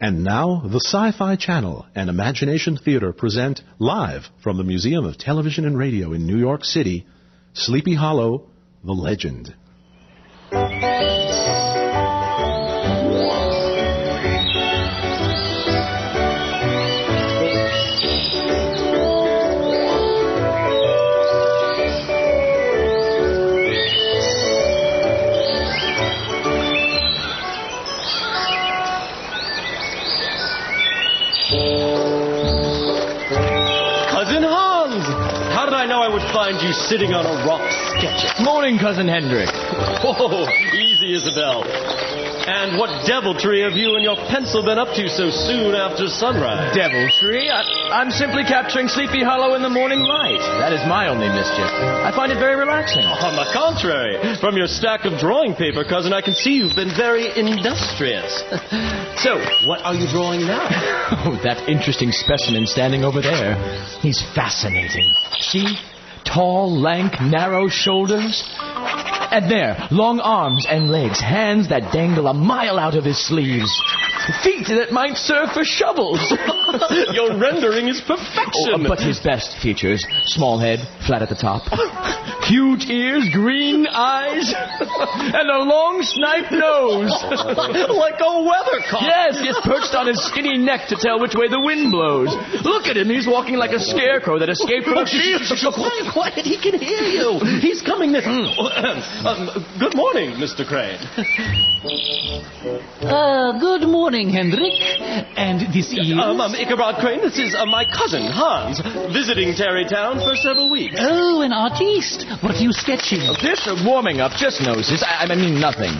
And now, the Sci-Fi Channel and Imagination Theater present, live from the Museum of Television and Radio in New York City, Sleepy Hollow, The Legend. Find you sitting on a rock sketching. Morning, Cousin Hendrik. Whoa, easy, Isabel. And what deviltry have you and your pencil been up to so soon after sunrise? Deviltry? I'm simply capturing Sleepy Hollow in the morning light. That is my only mischief. I find it very relaxing. On the contrary. From your stack of drawing paper, cousin, I can see you've been very industrious. So, what are you drawing now? Oh, that interesting specimen standing over there. He's fascinating. See? Tall, lank, narrow shoulders. And there, long arms and legs, hands that dangle a mile out of his sleeves. Feet that might serve for shovels. Your rendering is perfection. Oh, but his best features, small head, flat at the top. Huge ears, green eyes, and a long sniped nose. Like a weathercock. Yes, perched on his skinny neck to tell which way the wind blows. Look at him, he's walking like a scarecrow that escaped from a shield. Quiet, he can hear you. He's coming this... good morning, Mr. Crane. Good morning, Hendrik. And this is... Ichabod Crane, this is my cousin, Hans, visiting Tarrytown for several weeks. Oh, an artiste. What are you sketching? This warming up, just noses. I mean nothing.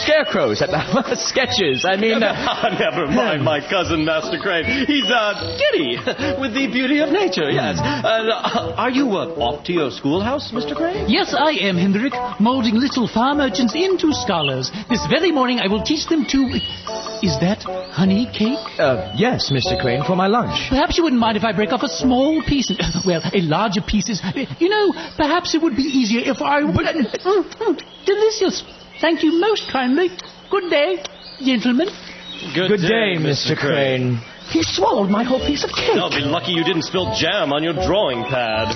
Scarecrows at the sketches. I mean... Never mind my cousin, Master Crane. He's, giddy with the beauty of nature, yes. Are you off to your schoolhouse, Mr. Crane? Yes, I am, Hendrik, molding little farm urchins into scholars. This very morning I will teach them to... Is that honey cake? Yes, Mr. Crane, for my lunch. Perhaps you wouldn't mind if I break off a small piece. Well, a larger piece is... You know, perhaps it would be easier if I... Delicious. Thank you most kindly. Good day, gentlemen. Good day, Mr. Crane. He swallowed my whole piece of cake. I'll be lucky you didn't spill jam on your drawing pad.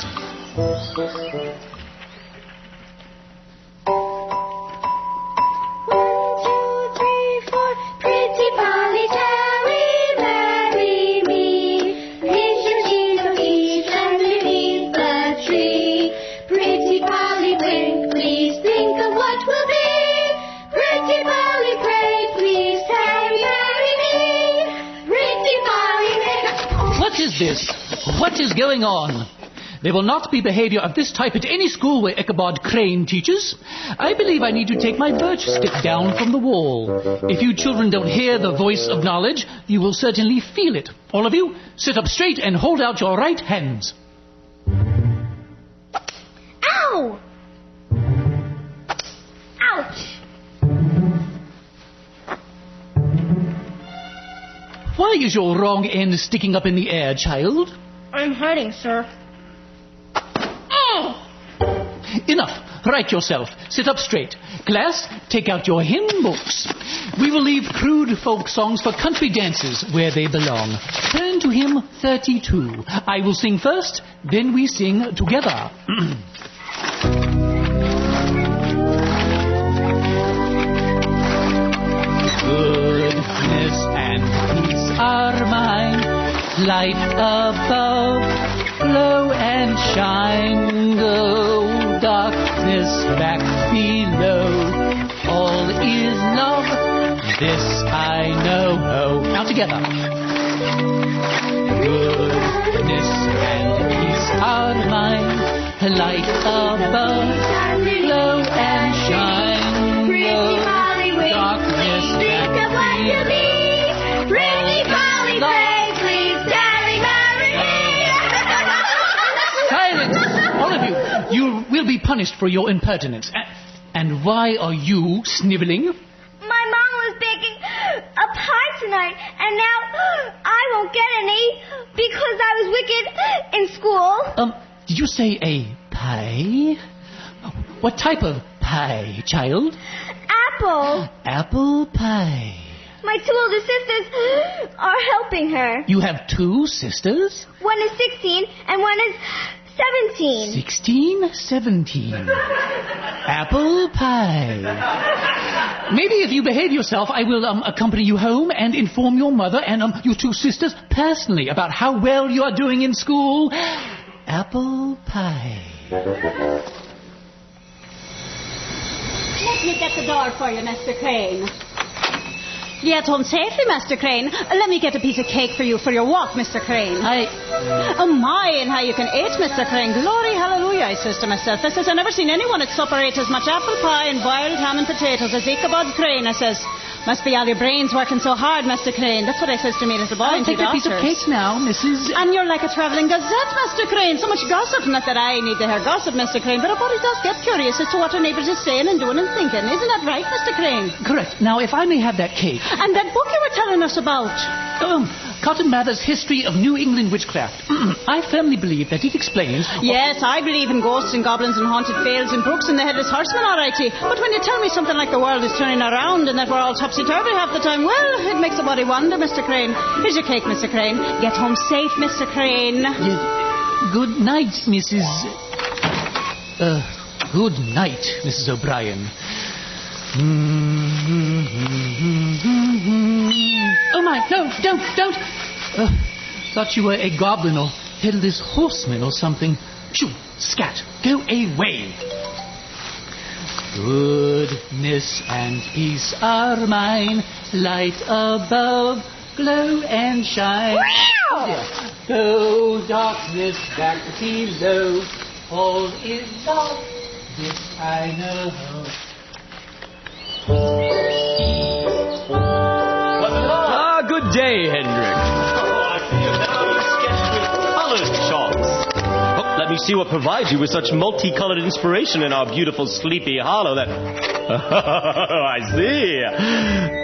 This? What is going on? There will not be behavior of this type at any school where Ichabod Crane teaches. I believe I need to take my birch stick down from the wall. If you children don't hear the voice of knowledge, you will certainly feel it. All of you, sit up straight and hold out your right hands. Ow! Ouch! Why is your wrong end sticking up in the air, child? I'm hiding, sir. Enough. Right yourself. Sit up straight. Class, take out your hymn books. We will leave crude folk songs for country dances where they belong. Turn to hymn 32. I will sing first, then we sing together. Goodness and peace are mine, light above, flow and shine, go darkness back below, all is love, this I know. Oh, now together. Goodness and peace are mine, light above, flow and shine, go darkness back below. You will be punished for your impertinence. And why are you sniveling? My mom was baking a pie tonight, and now I won't get any because I was wicked in school. Did you say a pie? What type of pie, child? Apple. Apple pie. My two older sisters helping her. You have 2 sisters? One is 16 and one is 17. 16, 17. Apple pie. Maybe if you behave yourself, I will accompany you home and inform your mother and your 2 sisters personally about how well you are doing in school. Apple pie. Let me get the door for you, Mr. Crane. Get home safely, Master Crane. Let me get a piece of cake for you for your walk, Mr. Crane. Oh, my, and how you can eat, Mr. Crane. Glory, hallelujah, I says to myself. I says, I've never seen anyone at supper eat as much apple pie and boiled ham and potatoes as Ichabod Crane. I says, must be all your brains working so hard, Master Crane. That's what I says to me little boy. I'll take a piece of cake now, Mrs. And you're like a travelling gazette, Master Crane. So much gossip. Not that I need to hear gossip, Mr. Crane, but a body does get curious as to what our neighbours are saying and doing and thinking. Isn't that right, Mr. Crane? Correct. Now, if I may have that cake. And that book you were telling us about. Cotton Mather's History of New England Witchcraft. I firmly believe that it explains... Yes, I believe in ghosts and goblins and haunted vales and brooks and the headless horseman, all righty. But when you tell me something like the world is turning around and that we're all topsy-turvy half the time, well, it makes a body wonder, Mr. Crane. Here's your cake, Mr. Crane. Get home safe, Mr. Crane. Good night, Mrs... good night, Mrs. O'Brien. Oh, my, no, don't. Thought you were a goblin or headless horseman or something. Shoo, scat, go away. Goodness and peace are mine, light above, glow and shine. Though darkness back below, all is dark, this I know. Good day, Hendrik. I see you now sketched with colored chalks. Let me see what provides you with such multicolored inspiration in our beautiful Sleepy Hollow. That I see.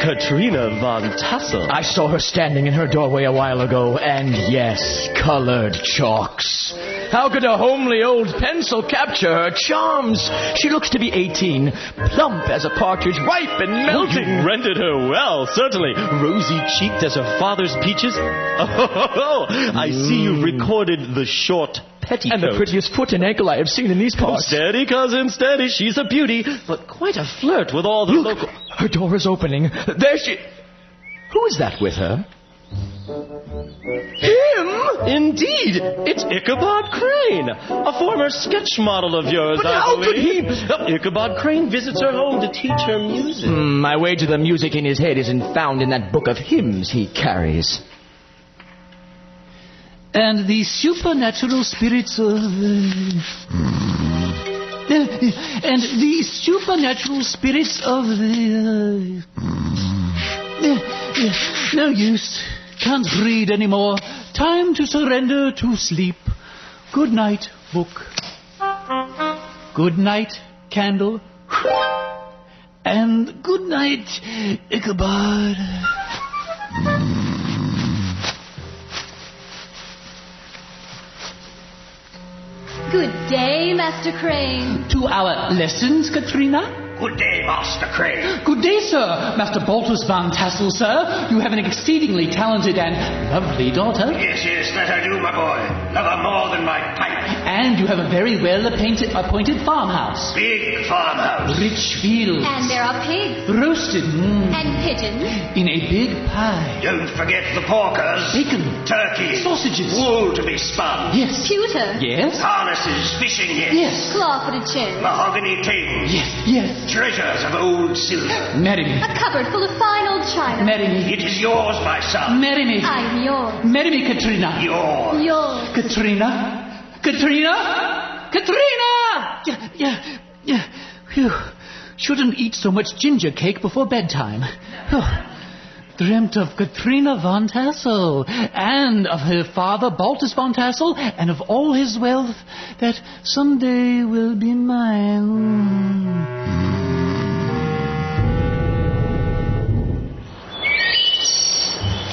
Katrina von Tassel. I saw her standing in her doorway a while ago, and yes, colored chalks. How could a homely old pencil capture her charms? She looks to be 18, plump as a partridge, ripe and melting. You rendered her well, certainly. Rosy-cheeked as her father's peaches. Oh, I see you recorded the short petticoat. And the prettiest foot and ankle I have seen in these parts. Steady, cousin, steady. She's a beauty, but quite a flirt with all the local... Her door is opening. There she... Who is that with her? Him? Indeed. It's Ichabod Crane, a former sketch model of yours, but I believe. Could he... Ichabod Crane visits her home to teach her music. I wager the music in his head isn't found in that book of hymns he carries. And the supernatural spirits of... and the supernatural spirits of the... no use. Can't read anymore. Time to surrender to sleep. Good night, book. Good night, candle. And good night, Ichabod. Good day, Master Crane. To our lessons, Katrina? Good day, Master Crane. Good day, sir. Master Baltus Van Tassel, sir. You have an exceedingly talented and lovely daughter. Yes, that I do, my boy. Love her more than my pipe. And you have a very well-appointed farmhouse. Big farmhouse. Rich fields. And there are pigs. Roasted. And pigeons. In a big pie. Don't forget the porkers. Bacon. Turkey. Sausages. Wool to be spun. Yes. Pewter. Yes. Harnesses, fishing nets. Yes. Claw-footed chairs. Mahogany tables. Yes. Treasures of old silver. Marry me. A cupboard full of fine old china. Marry me. It is yours, my son. Marry me. I'm yours. Marry me, Katrina. Yours. Yours. Katrina? Katrina? Katrina! Yeah. Phew. Shouldn't eat so much ginger cake before bedtime. Dreamt of Katrina von Tassel, and of her father Baltus von Tassel, and of all his wealth that someday will be mine.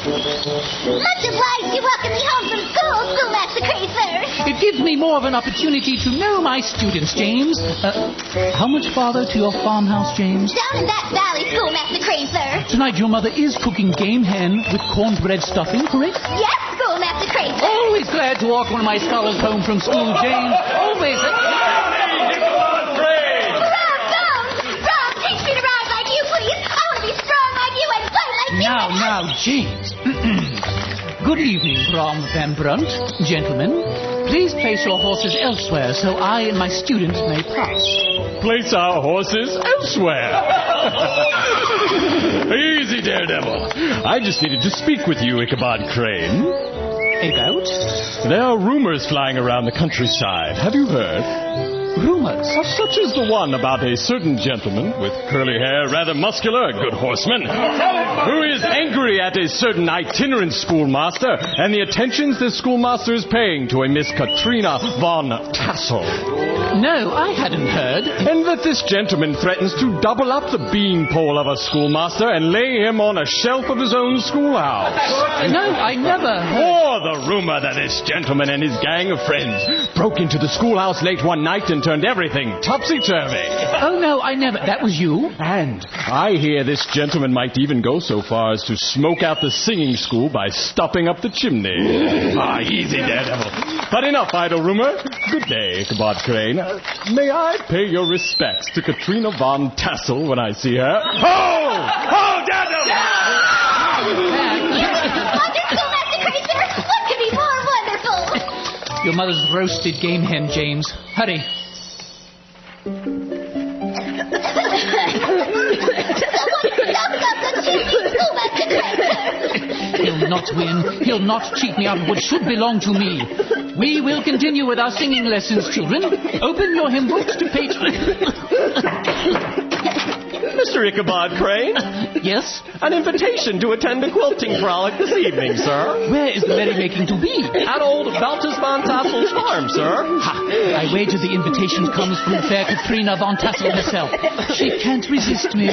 Much obliged you welcome me home from school, Schoolmaster Crane, sir. It gives me more of an opportunity to know my students, James. How much farther to your farmhouse, James? Down in that valley, Schoolmaster Crane, sir. Tonight your mother is cooking game hen with cornbread stuffing, correct? Yes, Schoolmaster Crane, sir. Always glad to walk one of my scholars home from school, James. Always. Rob, teach me to ride like you, please. I want to be strong like you and fight like you. Now, James. Good evening, Brom Van Brunt. Gentlemen, please place your horses elsewhere so I and my students may pass. Place our horses elsewhere. Easy, Daredevil. I just needed to speak with you, Ichabod Crane. About? There are rumors flying around the countryside. Have you heard? Rumors? Such as the one about a certain gentleman with curly hair, rather muscular, a good horseman, who is angry at a certain itinerant schoolmaster and the attentions this schoolmaster is paying to a Miss Katrina von Tassel. No, I hadn't heard. And that this gentleman threatens to double up the beanpole of a schoolmaster and lay him on a shelf of his own schoolhouse. No, I never heard. Or the rumor that this gentleman and his gang of friends broke into the schoolhouse late one night and turned everything topsy-turvy. Oh, no, I never. That was you? And I hear this gentleman might even go so far as to smoke out the singing school by stopping up the chimney. Easy, Daredevil. But enough idle rumor. Good day, Ichabod Crane. May I pay your respects to Katrina von Tassel when I see her? Oh, Daredevil! Wonder, Schoolmaster Crane, sir. What could be more wonderful? Your mother's roasted game hen, James. Hurry. He'll not win. He'll not cheat me out of what should belong to me. We will continue with our singing lessons, children. Open your hymn books to page... Mr. Ichabod Crane? Yes? An invitation to attend a quilting frolic this evening, sir. Where is the merrymaking to be? At old Baltus von Tassel's farm, sir. Ha! I wager the invitation comes from fair Katrina von Tassel herself. She can't resist me.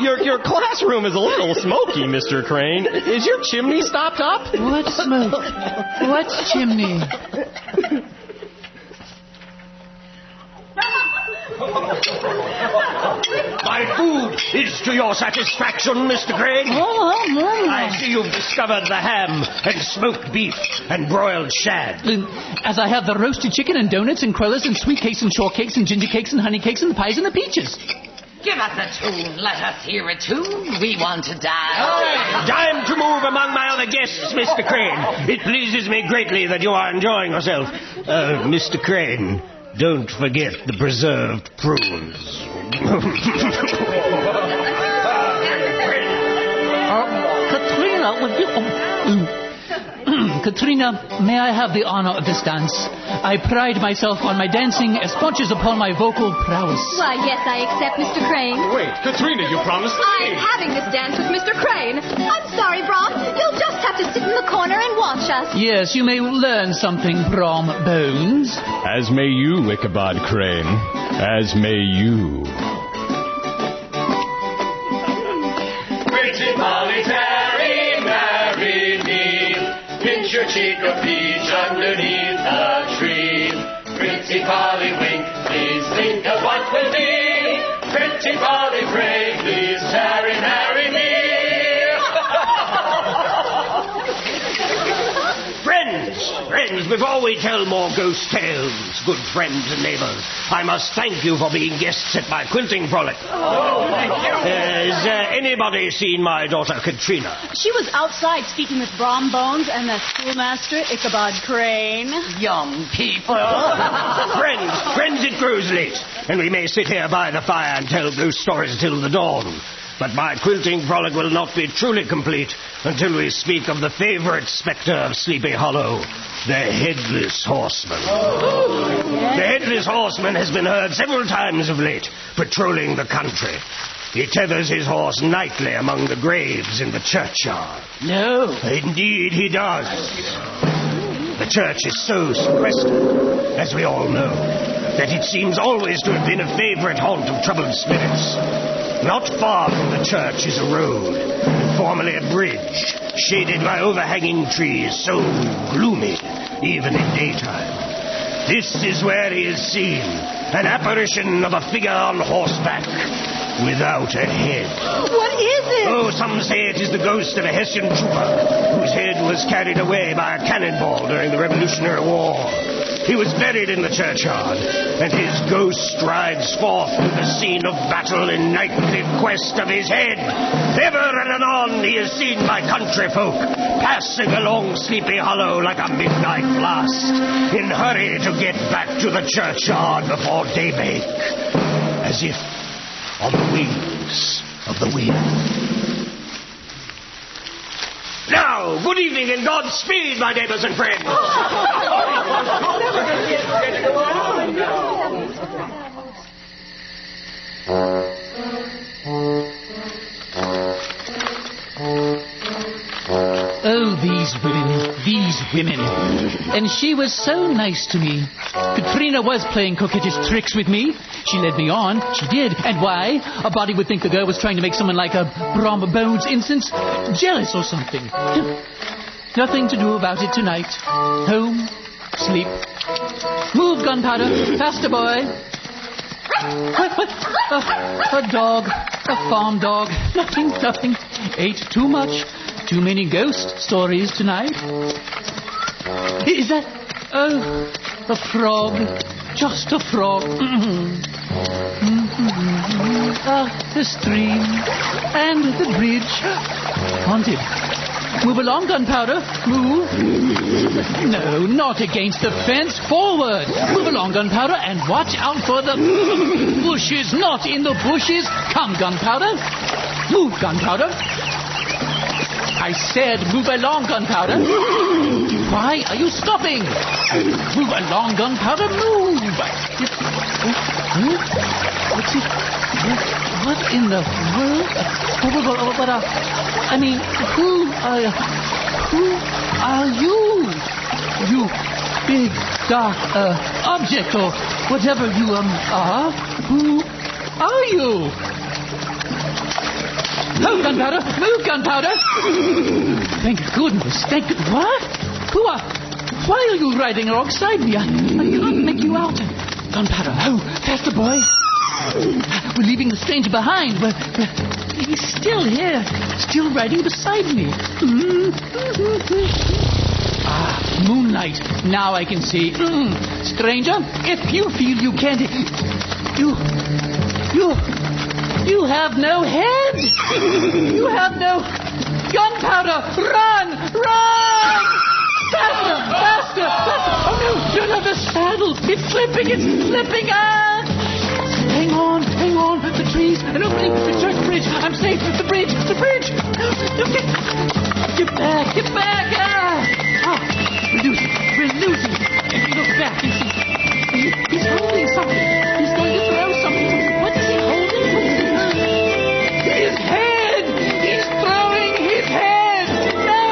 Your classroom is a little smoky, Mr. Crane. Is your chimney stopped up? What smoke? What chimney? My food is to your satisfaction, Mr. Crane. I see you've discovered the ham and smoked beef and broiled shad. As I have the roasted chicken and donuts and crullers and sweet cakes and shortcakes and ginger cakes and honey cakes and the pies and the peaches. Give us a tune. Let us hear a tune. We want to dance. Time to move among my other guests, Mr. Crane. It pleases me greatly that you are enjoying yourself. Mr. Crane, don't forget the preserved prunes. Katrina, would you... Katrina, may I have the honor of this dance? I pride myself on my dancing as much as upon my vocal prowess. Why, yes, I accept, Mr. Crane. Wait, Katrina, you promised me. I'm having this dance with Mr. Crane. I'm sorry, Brom. You'll just have to sit in the corner and watch us. Yes, you may learn something, Brom Bones. As may you, Ichabod Crane. As may you. Pretty Polly Terry, marry me. Pinch your cheek or peach underneath a tree. Pretty Polly wink, please think of what will be. Pretty Polly pray, please Terry, marry me. Friends, before we tell more ghost tales, good friends and neighbors, I must thank you for being guests at my quilting frolic. Has anybody seen my daughter Katrina? She was outside speaking with Brom Bones and the schoolmaster, Ichabod Crane. Young people. Friends, it grows late, and we may sit here by the fire and tell ghost stories till the dawn. But my quilting frolic will not be truly complete until we speak of the favorite spectre of Sleepy Hollow, the Headless Horseman. The Headless Horseman has been heard several times of late, patrolling the country. He tethers his horse nightly among the graves in the churchyard. No. Indeed he does. The church is so sequestered, as we all know, that it seems always to have been a favorite haunt of troubled spirits. Not far from the church is a road. formerly a bridge, shaded by overhanging trees so gloomy, even in daytime. This is where he is seen, an apparition of a figure on horseback, without a head. What is it? Oh, some say it is the ghost of a Hessian trooper, whose head was carried away by a cannonball during the Revolutionary War. He was buried in the churchyard, and his ghost rides forth to the scene of battle in nightly quest of his head. Ever and anon he is seen by country folk, passing along Sleepy Hollow like a midnight blast, in hurry to get back to the churchyard before daybreak, as if on the wings of the wind. Now, good evening and Godspeed, my neighbors and friends. Oh, these women. And she was so nice to me. Katrina was playing coquettish tricks with me. She led me on. She did. And why? A body would think the girl was trying to make someone like a Brom Bones instance jealous or something. Nothing to do about it tonight. Home. Sleep. Move, Gunpowder. Faster, boy. What? A dog. A farm dog. Nothing. Ate too much. Too many ghost stories tonight. Is that... Oh, a frog. Just a frog. The stream. And the bridge. Haunted. Move along, Gunpowder. Move. No, not against the fence. Forward. Move along, Gunpowder, and watch out for the bushes. Not in the bushes. Come, Gunpowder. Move, Gunpowder. I said move along, Gunpowder. Why are you stopping? Move along, Gunpowder, move. What's it? What in the world? I mean, who are you? You big dark object or whatever you are. Who are you? Move, Gunpowder! Move, Gunpowder! Thank goodness. What? Who are... Why are you riding alongside me? I can't make you out. Gunpowder, oh, faster, boy. We're leaving the stranger behind. But he's still here. Still riding beside me. Moonlight. Now I can see. Stranger, if you feel you can't... You have no head! You have no... Gunpowder! Run! Faster! Oh, no, the saddle! It's slipping! Hang on! The trees! An opening! The church bridge! I'm safe! The bridge! Get back! We're losing! If you look back, you see... He's holding something! He's going to throw something! What is he holding? His head! He's throwing his head! No!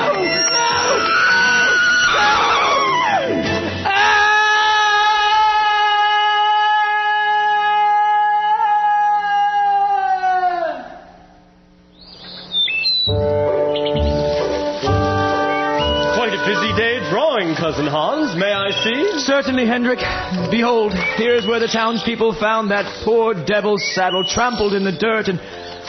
Quite a busy day drawing, Cousin Hans. May I see? Certainly, Hendrik. Behold, here's where the townspeople found that poor devil's saddle trampled in the dirt, and,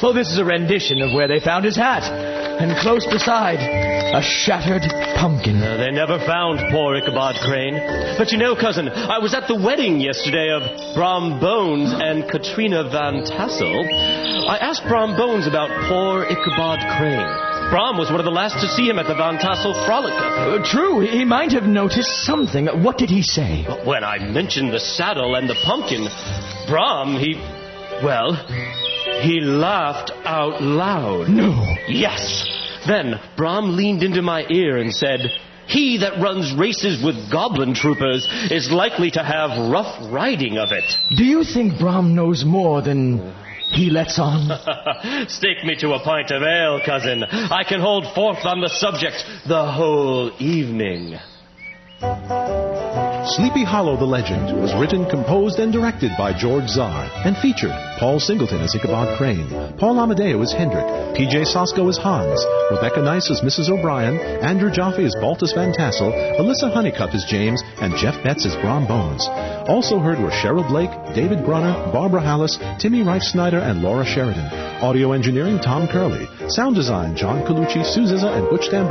well, this is a rendition of where they found his hat. And close beside, a shattered pumpkin. They never found poor Ichabod Crane. But you know, cousin, I was at the wedding yesterday of Brom Bones and Katrina Van Tassel. I asked Brom Bones about poor Ichabod Crane. Brom was one of the last to see him at the Van Tassel frolic. True, he might have noticed something. What did he say? When I mentioned the saddle and the pumpkin, Brom, he laughed out loud. No. Yes. Then Brom leaned into my ear and said, "He that runs races with goblin troopers is likely to have rough riding of it." Do you think Brom knows more than he lets on? Stake me to a pint of ale, cousin. I can hold forth on the subject the whole evening. Sleepy Hollow the Legend was written, composed, and directed by George Zarr and featured Paul Singleton as Ichabod Crane, Paul Amadeo as Hendrik, P.J. Sosko as Hans, Rebecca Nice as Mrs. O'Brien, Andrew Jaffe as Baltus Van Tassel, Alyssa Honeycutt as James, and Jeff Betts as Brom Bones. Also heard were Cheryl Blake, David Brunner, Barbara Hallis, Timmy Reif Snyder, and Laura Sheridan. Audio engineering, Tom Curley. Sound design, John Colucci, Sue Zizza, and Butch D'Ambrosio.